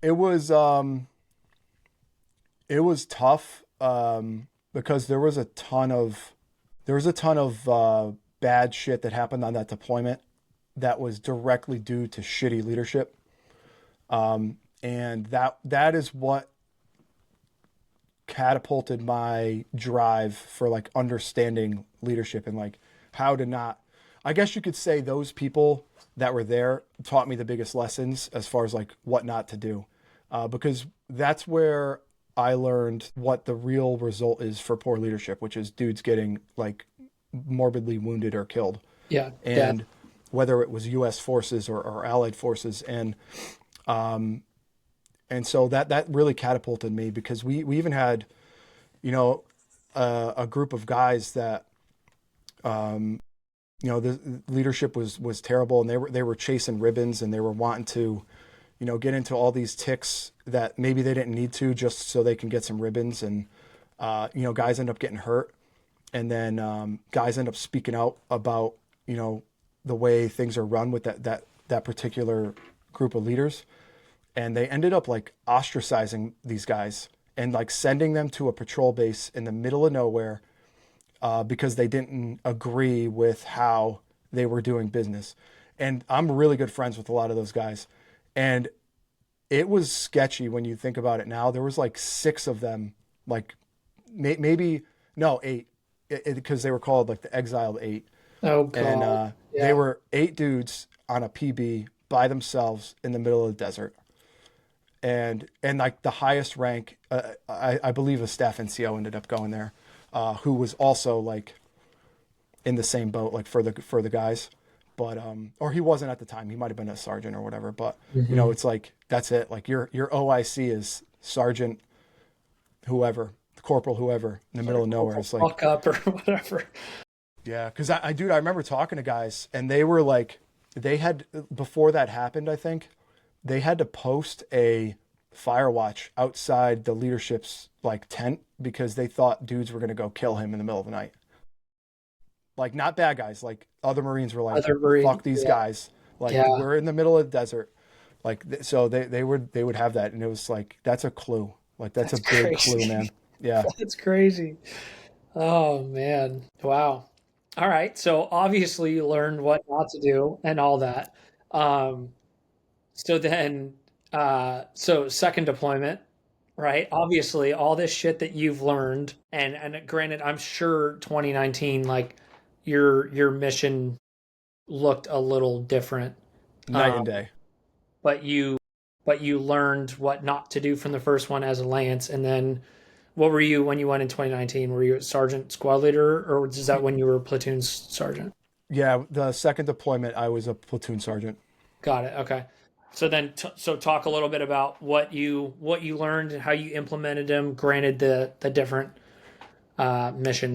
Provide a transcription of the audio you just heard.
It was tough because there was a ton of bad shit that happened on that deployment that was directly due to shitty leadership. And that is what catapulted my drive for like understanding leadership and like how to not, I guess you could say those people that were there taught me the biggest lessons as far as like what not to do. Because that's where I learned what the real result is for poor leadership, which is dudes getting like morbidly wounded or killed. Yeah, death. And whether it was U.S. forces or allied forces. And so that really catapulted me because we even had, you know, a group of guys that, the leadership was terrible, and they were chasing ribbons, and they were wanting to, get into all these ticks that maybe they didn't need to just so they can get some ribbons. And guys end up getting hurt, and then guys end up speaking out about, the way things are run with that particular group of leaders, and they ended up like ostracizing these guys and like sending them to a patrol base in the middle of nowhere, because they didn't agree with how they were doing business. And I'm really good friends with a lot of those guys. And it was sketchy when you think about it now. There was like six of them, like maybe, no, eight, because they were called like the Exiled Eight. Oh And God. they Yeah. were eight dudes on a PB by themselves in the middle of the desert. And like the highest rank, I believe a staff NCO ended up going there, who was also like in the same boat, like for the guys, but or he wasn't at the time. He might have been a sergeant or whatever. But Hmm. it's like that's it. Like your OIC is sergeant, whoever, corporal, whoever, in the middle Like of nowhere. corporal It's like, fuck up or whatever. yeah, because dude, I remember talking to guys, and they were like, they had, before that happened, I think they had to post a fire watch outside the leadership's like tent because they thought dudes were gonna go kill him in the middle of the night. Like not bad guys, like other Marines were like, Other breed. "Fuck these Yeah. guys!" Like Yeah. we're in the middle of the desert, like so they would have that, and it was like that's a clue, like that's a That's big clue, crazy. man. Yeah, That's crazy. Oh man. Wow. All right. So obviously you learned what not to do and all that. Um, so then so second deployment, right? Obviously all this shit that you've learned and granted I'm sure 2019 like your mission looked a little different. night Um, and day. but you learned what not to do from the first one as a lance, and then what were you when you went in 2019? Were you a sergeant squad leader, or is that when you were platoon sergeant? Yeah, the second deployment, I was a platoon sergeant. Got it. Okay. So then, so talk a little bit about what you learned and how you implemented them. Granted, the different mission.